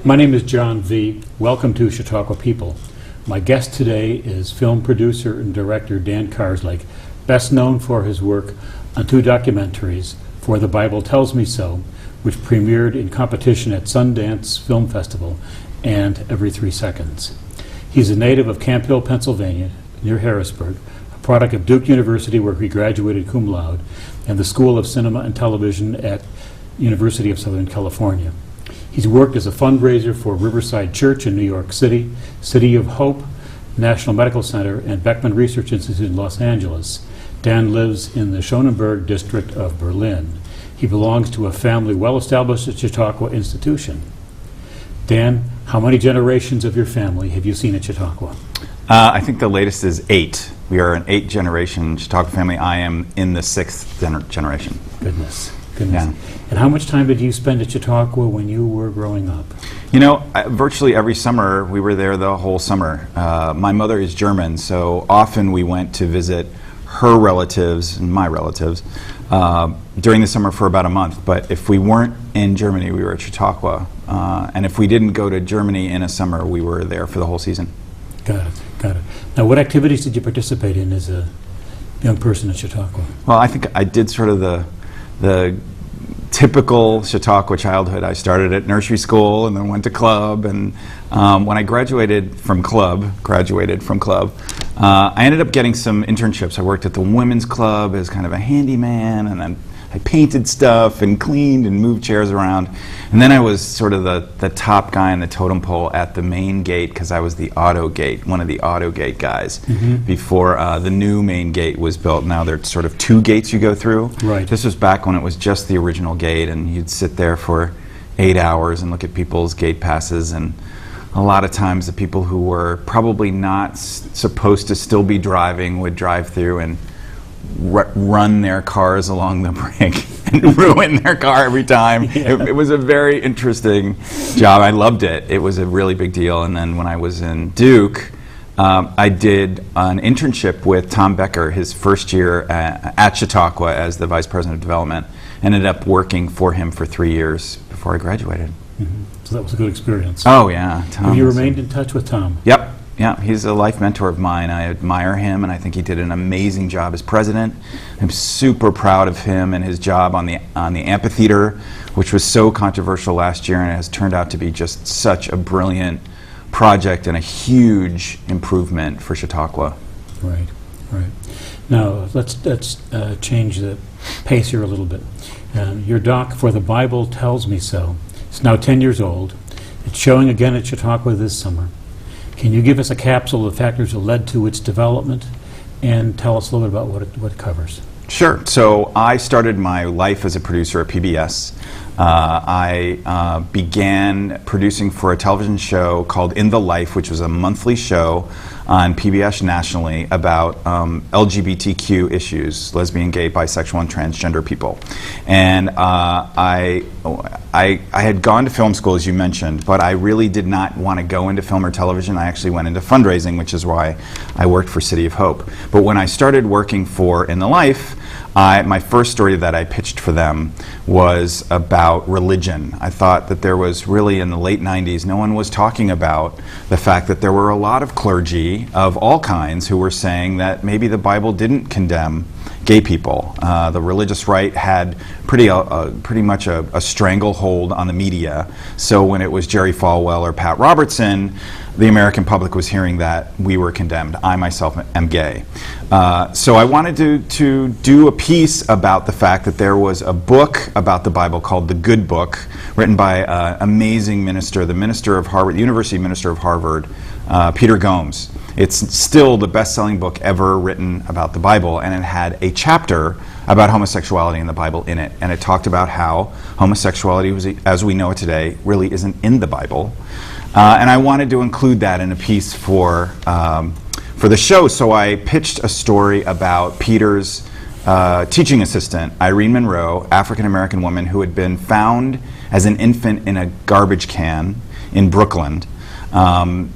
My name is John V. Welcome to Chautauqua People. My guest today is film producer and director Dan Karslake, best known for his work on two documentaries, For the Bible Tells Me So, which premiered in competition at Sundance Film Festival, and Every 3 Seconds. He's a native of Camp Hill, Pennsylvania, near Harrisburg, a product of Duke University where he graduated cum laude, and the School of Cinema and Television at University of Southern California. He's worked as a fundraiser for Riverside Church in New York City, City of Hope, National Medical Center, and Beckman Research Institute in Los Angeles. Dan lives in the Schönenberg district of Berlin. He belongs to a family well-established at Chautauqua institution. Dan, how many generations of your family have you seen at Chautauqua? I think the latest is 8. We are an 8-generation Chautauqua family. I am in the 6th generation. Goodness. Yeah. And how much time did you spend at Chautauqua when you were growing up? You know, virtually every summer we were there the whole summer. My mother is German, so often we went to visit her relatives and my relatives during the summer for about a month. But if we weren't in Germany, we were at Chautauqua. And if we didn't go to Germany in a summer, we were there for the whole season. Got it. Now, what activities did you participate in as a young person at Chautauqua? Well, I think I did sort of the typical Chautauqua childhood. I started at nursery school and then went to club, and when I graduated from club, I ended up getting some internships. I worked at the women's club as kind of a handyman, and then I painted stuff and cleaned and moved chairs around. And then I was sort of the top guy on the totem pole at the main gate because I was the auto gate, one of the auto gate guys before the new main gate was built. Now there's sort of 2 gates you go through. Right. This was back when it was just the original gate, and you'd sit there for 8 hours and look at people's gate passes, and a lot of times the people who were probably not supposed to still be driving would drive through and run their cars along the brink and ruin their car every time. Yeah. It was a very interesting job. I loved it. It was a really big deal. And then when I was in Duke, I did an internship with Tom Becker his first year at Chautauqua as the Vice President of Development. Ended up working for him for 3 years before I graduated. So that was a good experience. Oh, yeah. Tom Have you remained in touch with Tom? Yep. Yeah, he's a life mentor of mine. I admire him, and I think he did an amazing job as president. I'm super proud of him and his job on the amphitheater, which was so controversial last year, and it has turned out to be just such a brilliant project and a huge improvement for Chautauqua. Right. Now let's change the pace here a little bit. Your doc, For the Bible Tells Me So, it's now 10 years old. It's showing again at Chautauqua this summer. Can you give us a capsule of the factors that led to its development and tell us a little bit about what it covers? Sure. So I started my life as a producer at PBS. I began producing for a television show called In the Life, which was a monthly show on PBS nationally about LGBTQ issues, lesbian, gay, bisexual, and transgender people. And I had gone to film school, as you mentioned, but I really did not want to go into film or television. I actually went into fundraising, which is why I worked for City of Hope. But when I started working for In the Life, my first story that I pitched for them was about religion. I thought that there was really, in the late 90s, no one was talking about the fact that there were a lot of clergy of all kinds who were saying that maybe the Bible didn't condemn gay people. The religious right had pretty much a stranglehold on the media. So when it was Jerry Falwell or Pat Robertson, the American public was hearing that we were condemned. I myself am gay. So I wanted to do a piece about the fact that there was a book about the Bible called The Good Book, written by an amazing minister, the minister of Harvard, the University Minister of Harvard, Peter Gomes. It's still the best-selling book ever written about the Bible, and it had a chapter about homosexuality in the Bible in it. And it talked about how homosexuality, as we know it today, really isn't in the Bible. And I wanted to include that in a piece for the show, so I pitched a story about Peter's teaching assistant, Irene Monroe, African-American woman who had been found as an infant in a garbage can in Brooklyn.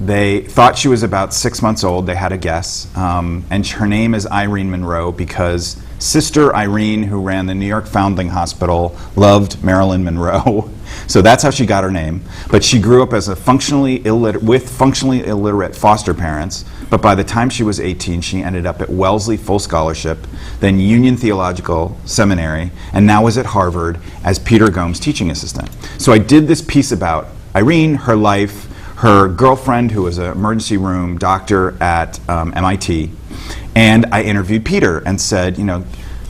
They thought she was about 6 months old, they had a guess, and her name is Irene Monroe because sister Irene, who ran the New York Foundling Hospital, loved Marilyn Monroe. So that's how she got her name. But she grew up as a functionally illiterate foster parents. But by the time she was 18, she ended up at Wellesley full scholarship, then Union Theological Seminary, and now is at Harvard as Peter Gomes' teaching assistant. So I did this piece about Irene, her life, her girlfriend, who was an emergency room doctor at MIT, and I interviewed Peter and said,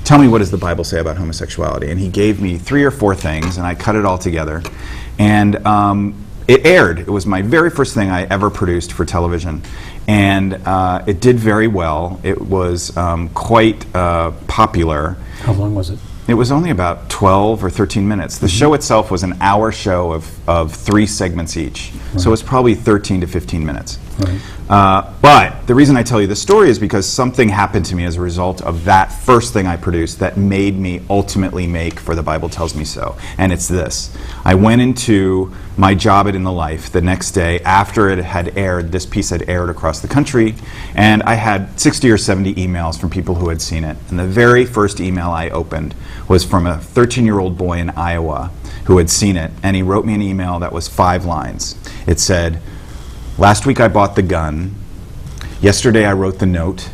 tell me, what does the Bible say about homosexuality? And he gave me 3 or 4 things, and I cut it all together. And it aired. It was my very first thing I ever produced for television. And it did very well. It was quite popular. How long was it? It was only about 12 or 13 minutes. The show itself was an hour show of 3 segments each. Right. So it was probably 13 to 15 minutes. Right. But the reason I tell you this story is because something happened to me as a result of that first thing I produced that made me ultimately make For the Bible Tells Me So. And it's this. I went into my job at In the Life the next day after it had aired, this piece had aired across the country, and I had 60 or 70 emails from people who had seen it. And the very first email I opened was from a 13-year-old boy in Iowa who had seen it, and he wrote me an email that was 5 lines. It said, "Last week I bought the gun. Yesterday I wrote the note.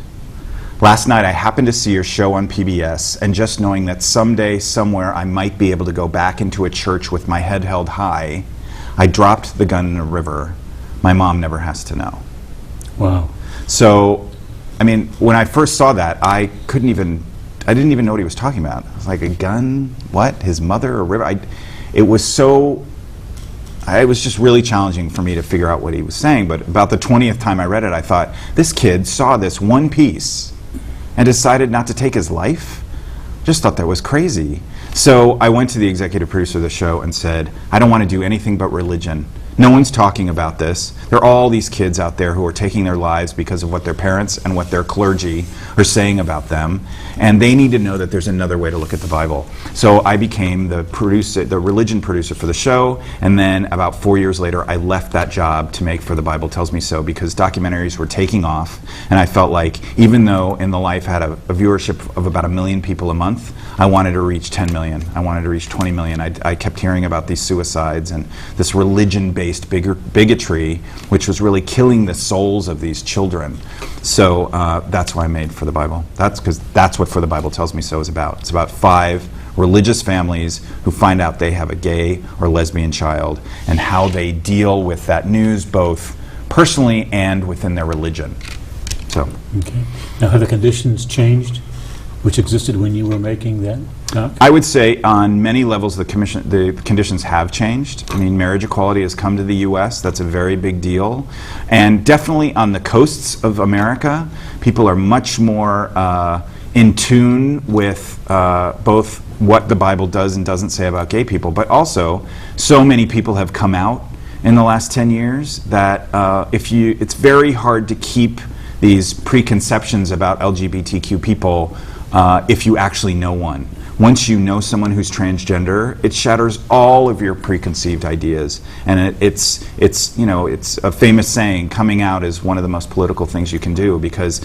Last night I happened to see your show on PBS, and just knowing that someday, somewhere, I might be able to go back into a church with my head held high, I dropped the gun in a river. My mom never has to know." Wow. So, when I first saw that, I didn't even know what he was talking about. I was like, a gun? What? His mother? A river? It was just really challenging for me to figure out what he was saying. But about the 20th time I read it, I thought, this kid saw this one piece and decided not to take his life? Just thought that was crazy. So I went to the executive producer of the show and said, I don't want to do anything but religion. No one's talking about this. There are all these kids out there who are taking their lives because of what their parents and what their clergy are saying about them, and they need to know that there's another way to look at the Bible. So I became the religion producer for the show, and then about 4 years later, I left that job to make For the Bible Tells Me So, because documentaries were taking off, and I felt like even though In the Life had a viewership of about 1 million people a month, I wanted to reach 10 million. I wanted to reach 20 million. I kept hearing about these suicides and this religion-based bigotry, which was really killing the souls of these children. So that's why I made For the Bible. That's what For the Bible Tells Me So is about. It's about 5 religious families who find out they have a gay or lesbian child, and how they deal with that news both personally and within their religion. So. Okay. Now, have the conditions changed, which existed when you were making that doc? I would say on many levels the conditions have changed. Marriage equality has come to the U.S. That's a very big deal. And definitely on the coasts of America, people are much more in tune with both what the Bible does and doesn't say about gay people, but also so many people have come out in the last 10 years that it's very hard to keep these preconceptions about LGBTQ people if you actually know one. Once you know someone who's transgender, it shatters all of your preconceived ideas. And it's a famous saying, coming out is one of the most political things you can do, because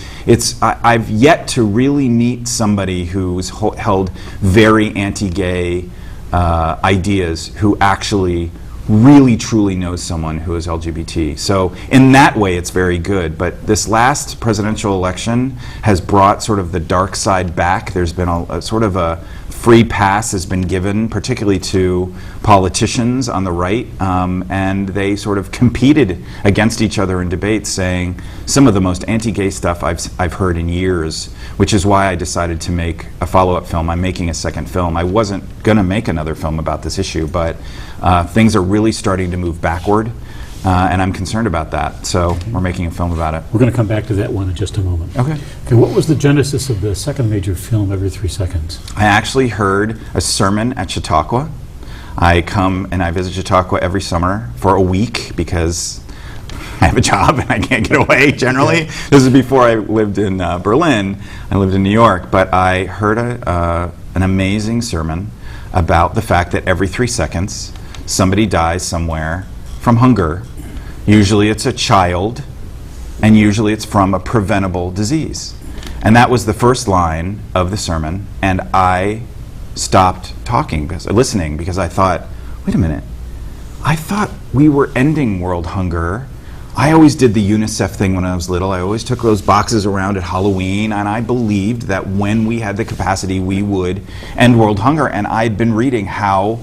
I've yet to really meet somebody who's held very anti-gay ideas who actually really truly knows someone who is LGBT. So in that way it's very good, but this last presidential election has brought sort of the dark side back. There's been a sort of a free pass has been given, particularly to politicians on the right, and they sort of competed against each other in debates, saying some of the most anti-gay stuff I've heard in years, which is why I decided to make a follow-up film. I'm making a second film. I wasn't going to make another film about this issue, but things are really starting to move backward, and I'm concerned about that, so we're making a film about it. We're going to come back to that one in just a moment. Okay. What was the genesis of the second major film, Every 3 Seconds? I actually heard a sermon at Chautauqua. I come and I visit Chautauqua every summer for a week because I have a job and I can't get away generally. Yeah. This is before I lived in Berlin. I lived in New York, but I heard an amazing sermon about the fact that every 3 seconds somebody dies somewhere from hunger. Usually it's a child, and usually it's from a preventable disease. And that was the first line of the sermon, and I stopped listening, because I thought, wait a minute, I thought we were ending world hunger. I always did the UNICEF thing when I was little. I always took those boxes around at Halloween, and I believed that when we had the capacity, we would end world hunger. And I'd been reading how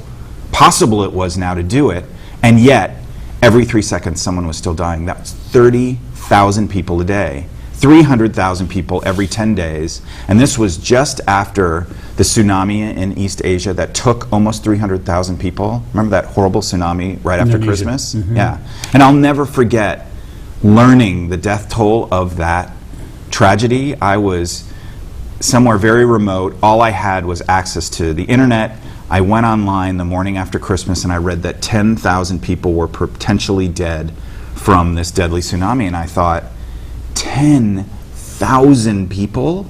possible it was now to do it, and yet every 3 seconds someone was still dying. That's 30,000 people a day, 300,000 people every 10 days. And this was just after the tsunami in East Asia that took almost 300,000 people. Remember that horrible tsunami right after Indonesia. Christmas? Yeah. And I'll never forget learning the death toll of that tragedy. I was somewhere very remote. All I had was access to the internet. I went online the morning after Christmas and I read that 10,000 people were potentially dead from this deadly tsunami. And I thought, 10,000 people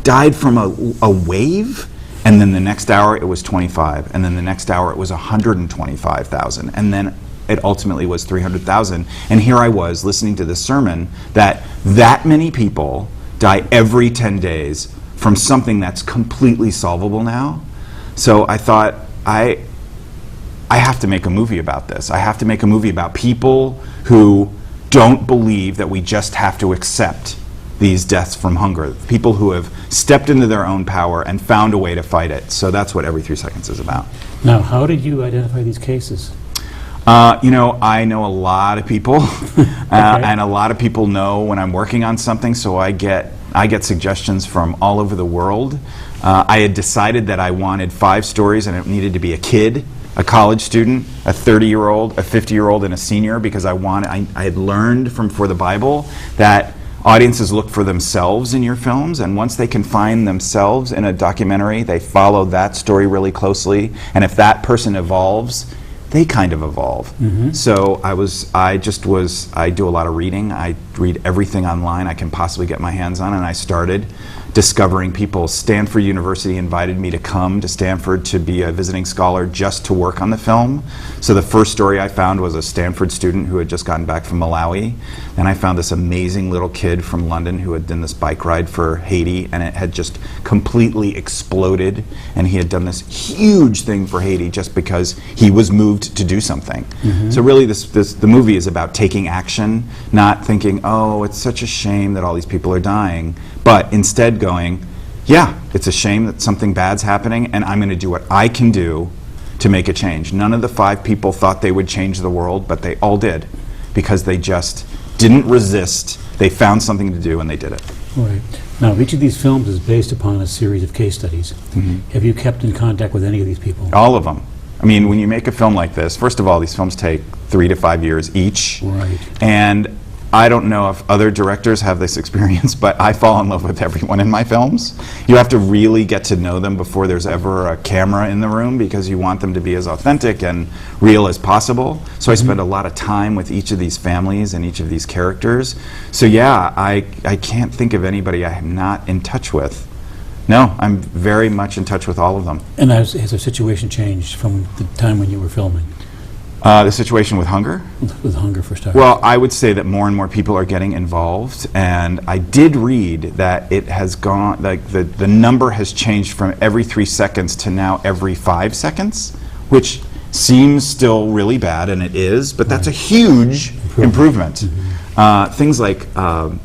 died from a wave? And then the next hour it was 25. And then the next hour it was 125,000. And then it ultimately was 300,000. And here I was listening to this sermon that many people die every 10 days from something that's completely solvable now. So I thought, I have to make a movie about this. I have to make a movie about people who don't believe that we just have to accept these deaths from hunger. People who have stepped into their own power and found a way to fight it. So that's what Every 3 Seconds is about. Now, how did you identify these cases? I know a lot of people, and a lot of people know when I'm working on something, so I get suggestions from all over the world. I had decided that I wanted 5 stories, and it needed to be a kid, a college student, a 30-year-old, a 50-year-old, and a senior, because I had learned from For the Bible that audiences look for themselves in your films, and once they can find themselves in a documentary, they follow that story really closely, and if that person evolves, they kind of evolve. So I do a lot of reading. I read everything online I can possibly get my hands on, and I started discovering people. Stanford University invited me to come to Stanford to be a visiting scholar just to work on the film. So the first story I found was a Stanford student who had just gotten back from Malawi. Then I found this amazing little kid from London who had done this bike ride for Haiti, and it had just completely exploded, and he had done this huge thing for Haiti just because he was moved to do something. So really the movie is about taking action, not thinking, oh, it's such a shame that all these people are dying, but instead going, yeah, it's a shame that something bad's happening, and I'm going to do what I can do to make a change. None of the 5 people thought they would change the world, but they all did, because they just didn't resist. They found something to do, and they did it. Right. Now, each of these films is based upon a series of case studies. Have you kept in contact with any of these people? All of them. I mean, when you make a film like this, first of all, these films take 3 to 5 years each. Right. And I don't know if other directors have this experience, but I fall in love with everyone in my films. You have to really get to know them before there's ever a camera in the room, because you want them to be as authentic and real as possible. So I spend a lot of time with each of these families and each of these characters. So yeah, I can't think of anybody I am not in touch with. No, I'm very much in touch with all of them. And has the situation changed from the time when you were filming? The situation with hunger? With hunger, for starters. Well, I would say that more and more people are getting involved, and I did read that it has gone, like the number has changed from every 3 seconds to now every 5 seconds, which seems still really bad, and it is, but that's a huge improvement. Things like, what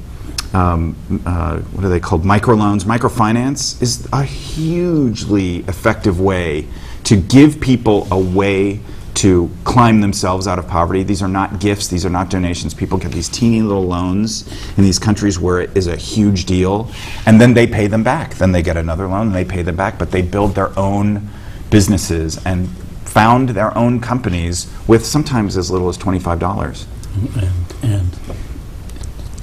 are they called, microloans, microfinance is a hugely effective way to give people a way to climb themselves out of poverty. These are not gifts, these are not donations. People get these teeny little loans in these countries where it is a huge deal, and then they pay them back. Then they get another loan and they pay them back, but they build their own businesses and found their own companies with sometimes as little as $25. And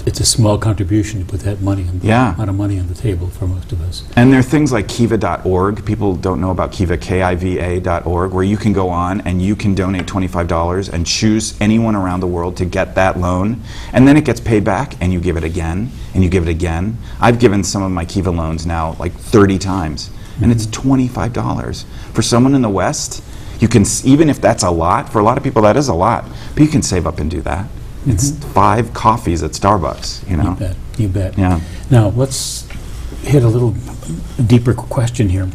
it's a small contribution to put that money, amount of money on the table for most of us. And there are things like Kiva.org. People don't know about Kiva, Kiva.org, where you can go on and you can donate $25 and choose anyone around the world to get that loan, and then it gets paid back, and you give it again, and you give it again. I've given some of my Kiva loans now like 30 times, and it's $25. For someone in the West, you can, even if that's a lot, for a lot of people that is a lot, but you can save up and do that. It's 5 coffees at Starbucks, you know. You bet. Yeah. Now, let's hit a little deeper question here.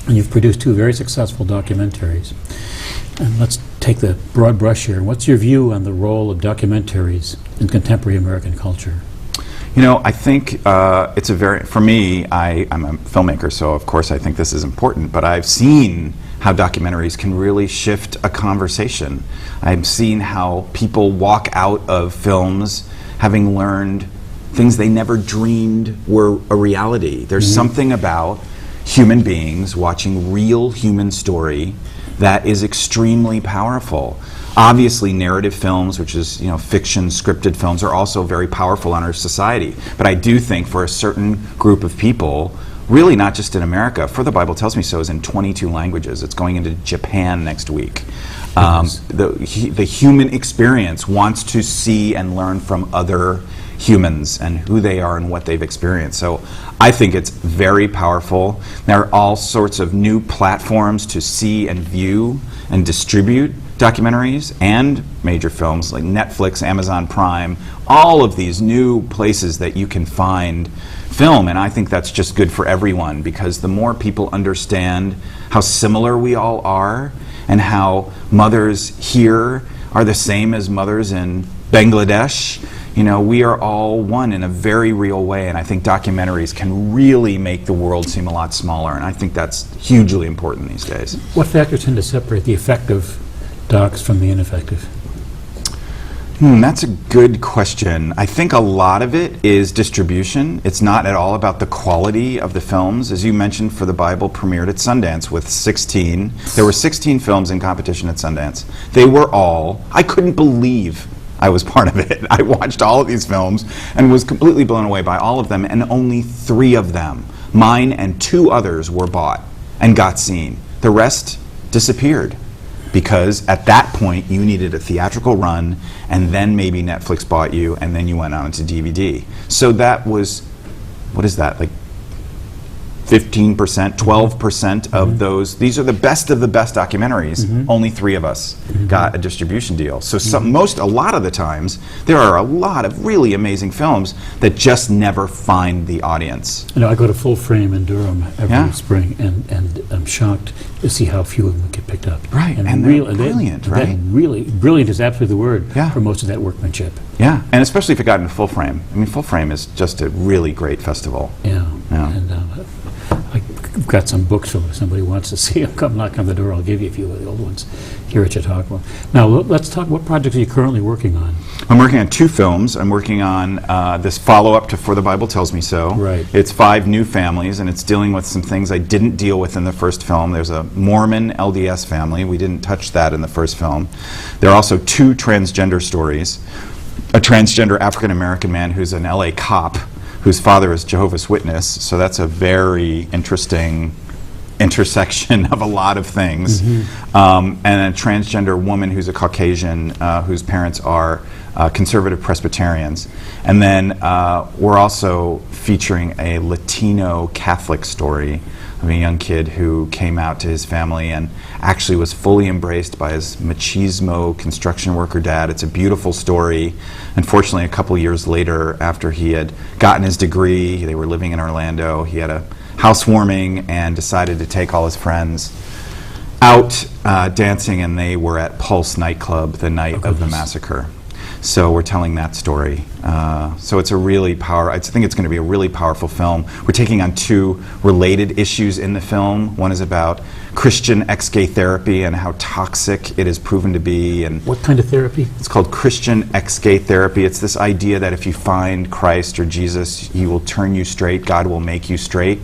And you've produced 2 very successful documentaries. And let's take the broad brush here. What's your view on the role of documentaries in contemporary American culture? You know, I think it's a very, for me, I'm a filmmaker, so of course I think this is important, but I've seen how documentaries can really shift a conversation. I've seen how people walk out of films having learned things they never dreamed were a reality. There's something about human beings watching real human story that is extremely powerful. Obviously, narrative films, which is, you know, fiction, scripted films, are also very powerful on our society. But I do think for a certain group of people, really not just in America, For the Bible Tells Me So is in 22 languages. It's going into Japan next week. The human experience wants to see and learn from other humans and who they are and what they've experienced. So I think it's very powerful. There are all sorts of new platforms to see and view and distribute documentaries and major films like Netflix, Amazon Prime, all of these new places that you can find film, and I think that's just good for everyone, because the more people understand how similar we all are and how mothers here are the same as mothers in Bangladesh, you know, we are all one in a very real way, and I think documentaries can really make the world seem a lot smaller, and I think that's hugely important these days. What factors tend to separate the effective docs from the ineffective? That's a good question. I think a lot of it is distribution. It's not at all about the quality of the films. As you mentioned, For the Bible premiered at Sundance with 16. There were 16 films in competition at Sundance. They were all, I couldn't believe I was part of it. I watched all of these films and was completely blown away by all of them, and only 3 of them, mine and 2 others, were bought and got seen. The rest disappeared, because at that point you needed a theatrical run, and then maybe Netflix bought you, and then you went on to DVD. So that was, what is that, like 15%, 12% of those. These are the best of the best documentaries. Only 3 of us got a distribution deal. So a lot of the times, there are a lot of really amazing films that just never find the audience. You know, I go to Full Frame in Durham every spring, and I'm shocked to see how few of them get picked up. Right, and they're brilliant, right? Really, brilliant is absolutely the word Yeah. for most of that workmanship. Yeah, and especially if it got into Full Frame. I mean, Full Frame is just a really great festival. Yeah. Yeah. And I've got some books from if somebody wants to see them. Come knock on the door. I'll give you a few of the old ones here at Chautauqua. Now, let's talk, what projects are you currently working on? I'm working on 2 films. I'm working on this follow-up to For the Bible Tells Me So. Right. It's 5 new families, and it's dealing with some things I didn't deal with in the first film. There's a Mormon LDS family. We didn't touch that in the first film. There are also 2 transgender stories. A transgender African-American man who's an LA cop, whose father is Jehovah's Witness, so that's a very interesting intersection of a lot of things. And a transgender woman who's a Caucasian, whose parents are conservative Presbyterians. And then we're also featuring a Latino Catholic story of a young kid who came out to his family and actually was fully embraced by his machismo construction worker dad. It's a beautiful story. Unfortunately, a couple years later, after he had gotten his degree, they were living in Orlando, he had a housewarming and decided to take all his friends out dancing, and they were at Pulse nightclub the night of the massacre. So we're telling that story. So it's a really I think it's going to be a really powerful film. We're taking on 2 related issues in the film. One is about Christian ex-gay therapy and how toxic it is proven to be. And What kind of therapy? it's called Christian ex-gay therapy. It's this idea that if you find Christ or Jesus, he will turn you straight, God will make you straight.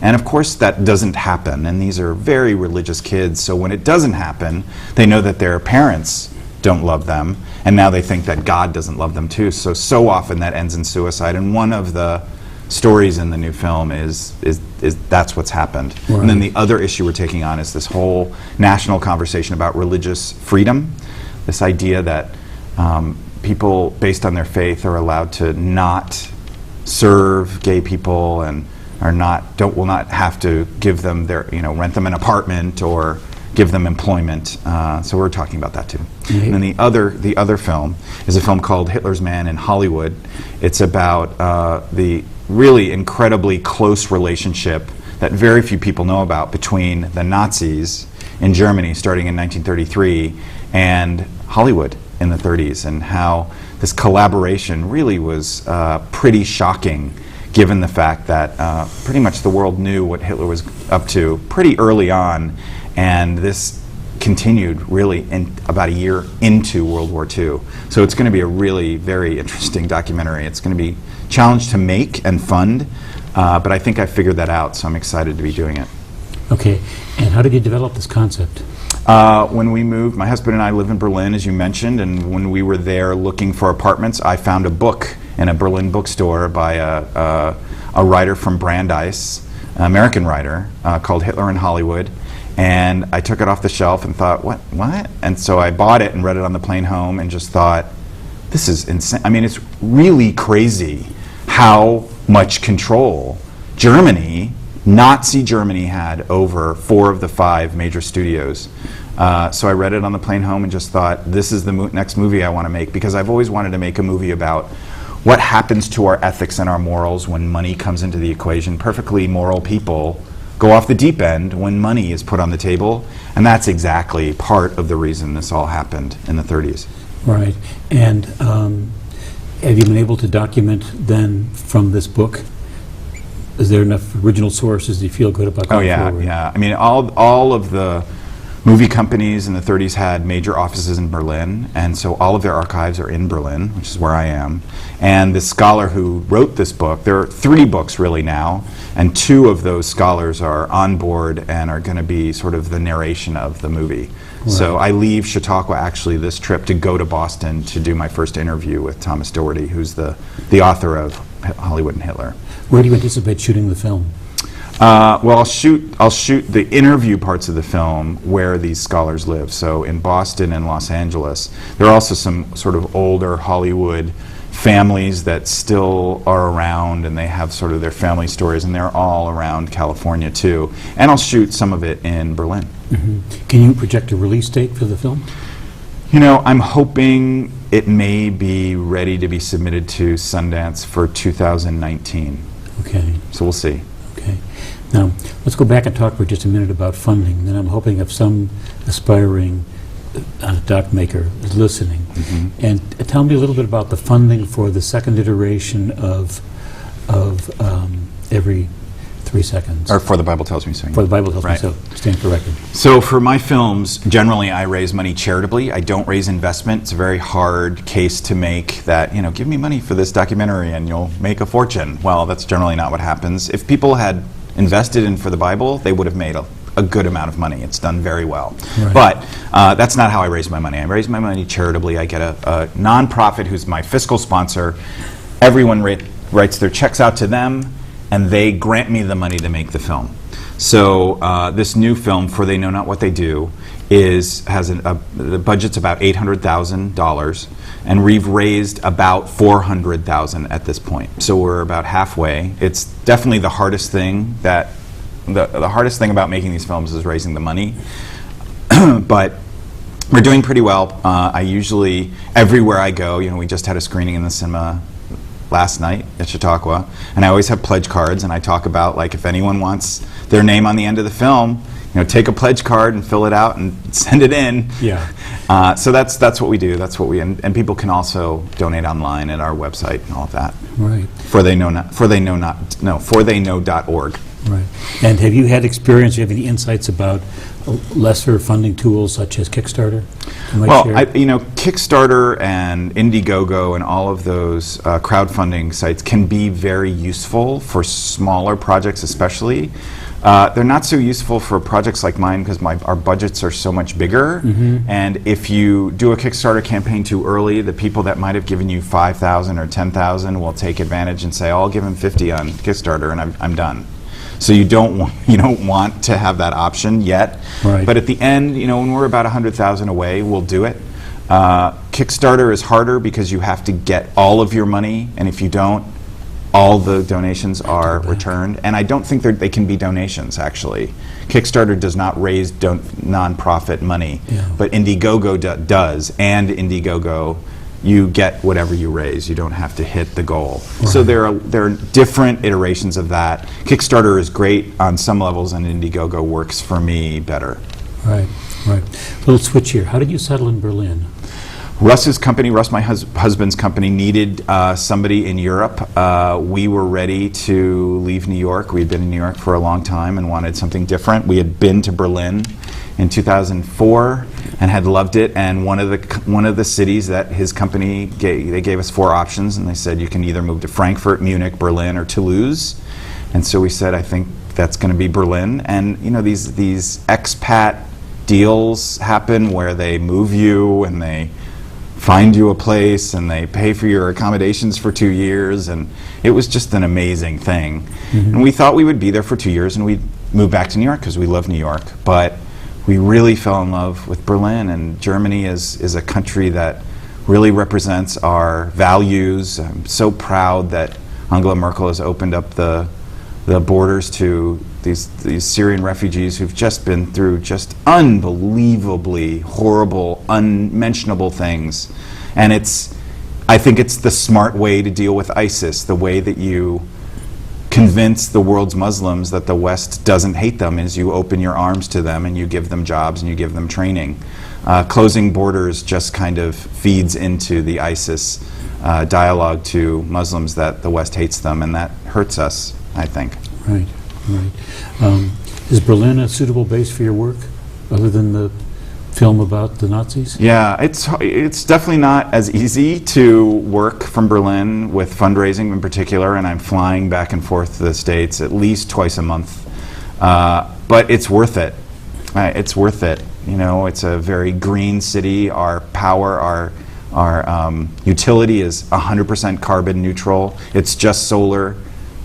And of course that doesn't happen, and these are very religious kids, so when it doesn't happen, they know that their parents don't love them, and now they think that God doesn't love them too. So often that ends in suicide, and one of the stories in the new film is that's what's happened. Right. And then the other issue we're taking on is this whole national conversation about religious freedom, this idea that people based on their faith are allowed to not serve gay people and will not have to give them rent them an apartment or give them employment. So we're talking about that too. And then the other film is a film called Hitler's Man in Hollywood. It's about the really incredibly close relationship that very few people know about between the Nazis in Germany starting in 1933 and Hollywood in the 30s, and how this collaboration really was pretty shocking, given the fact that pretty much the world knew what Hitler was up to pretty early on, and this continued really in about a year into World War II. So it's going to be a really very interesting documentary. It's going to be challenged to make and fund, but I think I figured that out, so I'm excited to be doing it. Okay, and how did you develop this concept? When we moved, my husband and I live in Berlin, as you mentioned, and when we were there looking for apartments, I found a book in a Berlin bookstore by a writer from Brandeis, an American writer, called Hitler in Hollywood. And I took it off the shelf and thought, what? And so I bought it and read it on the plane home and just thought, this is insane. I mean, it's really crazy how much control Nazi Germany had over 4 of the 5 major studios. So I read it on the plane home and just thought, this is the next movie I want to make, because I've always wanted to make a movie about what happens to our ethics and our morals when money comes into the equation. Perfectly moral people go off the deep end when money is put on the table, and that's exactly part of the reason this all happened in the 30s. Right, and have you been able to document then from this book? Is there enough original sources that you feel good about going forward? Yeah. I mean, all of the movie companies in the 30s had major offices in Berlin, and so all of their archives are in Berlin, which is where I am. And the scholar who wrote this book, there are 3 books really now, and 2 of those scholars are on board and are going to be sort of the narration of the movie. Right. So I leave Chautauqua actually this trip to go to Boston to do my first interview with Thomas Doherty, who's the author of Hollywood and Hitler. Where do you anticipate shooting the film? Well, I'll shoot the interview parts of the film where these scholars live. So in Boston and Los Angeles. There are also some sort of older Hollywood families that still are around, and they have sort of their family stories, and they're all around California too. And I'll shoot some of it in Berlin. Mm-hmm. Can you project a release date for the film? You know, I'm hoping it may be ready to be submitted to Sundance for 2019. Okay. So we'll see. Okay. Now, let's go back and talk for just a minute about funding. Then I'm hoping if some aspiring doc maker is listening. Mm-hmm. And tell me a little bit about the funding for the second iteration of Every 3 Seconds. Or For the Bible Tells Me So. For the Bible Tells Me Right. So. Stand corrected. So for my films, generally I raise money charitably. I don't raise investment. It's a very hard case to make that, you know, give me money for this documentary and you'll make a fortune. Well, that's generally not what happens. If people had invested in For the Bible, they would have made a good amount of money. It's done very well. Right. But that's not how I raise my money. I raise my money charitably. I get a nonprofit who's my fiscal sponsor. Everyone writes their checks out to them, and they grant me the money to make the film. So this new film, For They Know Not What They Do, the budget's about $800,000, and we've raised about $400,000 at this point. So we're about halfway. It's definitely the hardest thing the hardest thing about making these films is raising the money. But we're doing pretty well. I usually, everywhere I go, you know, we just had a screening in the cinema last night at Chautauqua, and I always have pledge cards, and I talk about, like, if anyone wants their name on the end of the film, you know, take a pledge card and fill it out and send it in. Yeah. So that's what we do. That's what and people can also donate online at our website and all of that. Right. fortheyknow.org. Right. And have you had experience? Do you have any insights about lesser funding tools such as Kickstarter? Well, Kickstarter and Indiegogo and all of those crowdfunding sites can be very useful for smaller projects, especially. They're not so useful for projects like mine because our budgets are so much bigger. Mm-hmm. And if you do a Kickstarter campaign too early, the people that might have given you $5,000 or $10,000 will take advantage and say, "Oh, I'll give him $50 on Kickstarter, and I'm done." So you don't want to have that option yet. Right. But at the end, you know, when we're about $100,000 away, we'll do it. Kickstarter is harder because you have to get all of your money, and if you don't, all the donations are returned. And I don't think they can be donations, actually. Kickstarter does not raise non-profit money, but Indiegogo does, and Indiegogo you get whatever you raise. You don't have to hit the goal. So there are different iterations of that. Kickstarter is great on some levels, and Indiegogo works for me better. Right. Little switch here. How did you settle in Berlin? Russ's company, Russ, my husband's company, needed somebody in Europe. We were ready to leave New York. We had been in New York for a long time and wanted something different. We had been to Berlin in 2004 and had loved it. And one of the cities that his company they gave us 4 options, and they said you can either move to Frankfurt, Munich, Berlin, or Toulouse. And so we said, I think that's going to be Berlin. And these expat deals happen where they move you and they find you a place and they pay for your accommodations for 2 years, and it was just an amazing thing. And we thought we would be there for 2 years and we'd move back to New York because we love New York, but we really fell in love with Berlin, and Germany is a country that really represents our values. I'm so proud that Angela Merkel has opened up the borders to these Syrian refugees who've just been through just unbelievably horrible, unmentionable things. And I think it's the smart way to deal with ISIS, the way that you convince the world's Muslims that the West doesn't hate them is you open your arms to them and you give them jobs and you give them training. Closing borders just kind of feeds into the ISIS dialogue to Muslims that the West hates them, and that hurts us, I think. Right. Is Berlin a suitable base for your work, other than the film about the Nazis? Yeah, it's definitely not as easy to work from Berlin with fundraising in particular, and I'm flying back and forth to the States at least twice a month. But it's worth it. It's worth it. It's a very green city. Our power, our utility is 100% carbon neutral. It's just solar,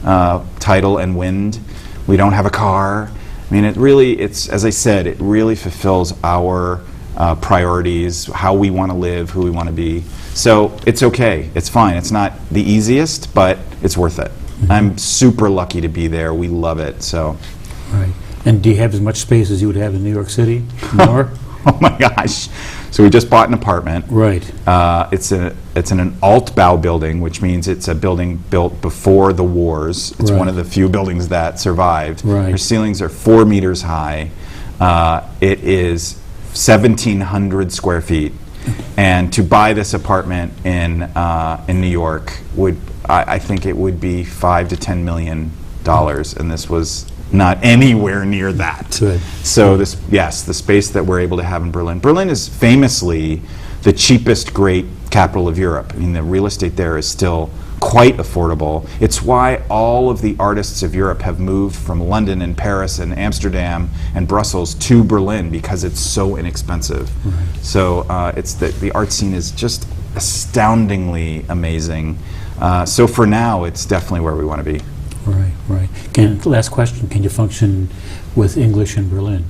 tidal, and wind. We don't have a car. I mean, as I said, it really fulfills our priorities, how we want to live, who we want to be. So it's okay. It's fine. It's not the easiest, but it's worth it. I'm super lucky to be there. We love it. So. Right. And do you have as much space as you would have in New York City? More? Oh my gosh. So we just bought an apartment. Right. It's in an Altbau building, which means it's a building built before the wars. It's one of the few buildings that survived. Right. Our ceilings are 4 meters high. It is 1,700 square feet. And to buy this apartment in New York I think it would be $5 to $10 million, and this was not anywhere near that. Good. So the space that we're able to have in Berlin. Berlin is famously the cheapest great capital of Europe. I mean, the real estate there is still quite affordable. It's why all of the artists of Europe have moved from London and Paris and Amsterdam and Brussels to Berlin, because it's so inexpensive. Right. So the art scene is just astoundingly amazing. So for now, it's definitely where we want to be. Right. Last question, can you function with English in Berlin?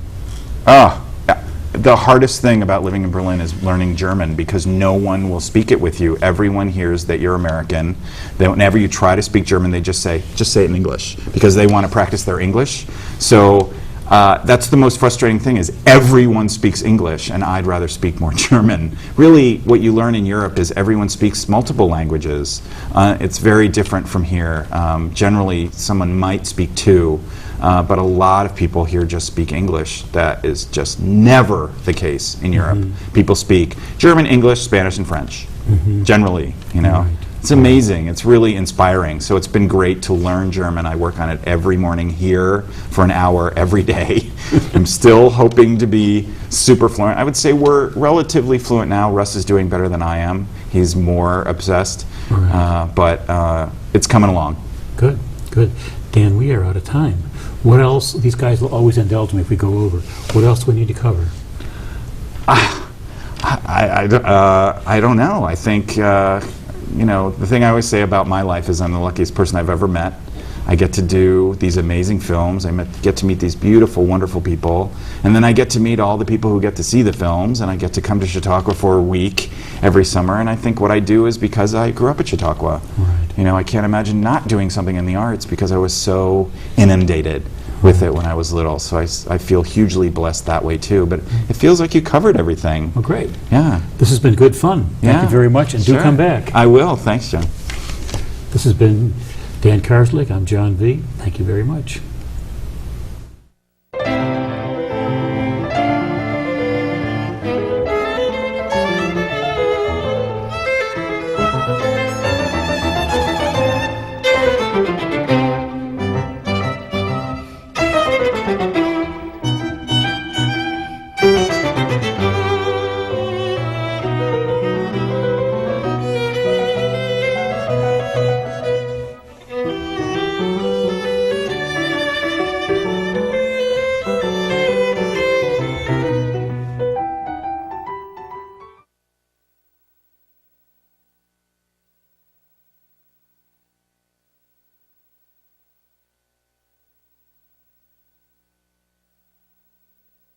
The hardest thing about living in Berlin is learning German, because no one will speak it with you. Everyone hears that you're American. Whenever you try to speak German, they just say it in English, because they want to practice their English. So that's the most frustrating thing, is everyone speaks English, and I'd rather speak more German. Really, what you learn in Europe is everyone speaks multiple languages. It's very different from here. Generally, someone might speak 2, but a lot of people here just speak English. That is just never the case in Europe. People speak German, English, Spanish, and French, generally, Right. It's amazing. It's really inspiring. So it's been great to learn German. I work on it every morning here for an hour every day. I'm still hoping to be super fluent. I would say we're relatively fluent now. Russ is doing better than I am. He's more obsessed. Right. But it's coming along. Good. Dan, we are out of time. What else? These guys will always indulge me if we go over. What else do we need to cover? I don't know. I think, the thing I always say about my life is I'm the luckiest person I've ever met. I get to do these amazing films. I get to meet these beautiful, wonderful people. And then I get to meet all the people who get to see the films, and I get to come to Chautauqua for a week every summer. And I think what I do is because I grew up at Chautauqua. Right. I can't imagine not doing something in the arts because I was so inundated. with it when I was little, so I feel hugely blessed that way too. But it feels like you covered everything. Well, great. Yeah. This has been good fun. Thank you very much, and do Sure. come back. I will. Thanks, John. This has been Dan Karslake. I'm John V. Thank you very much.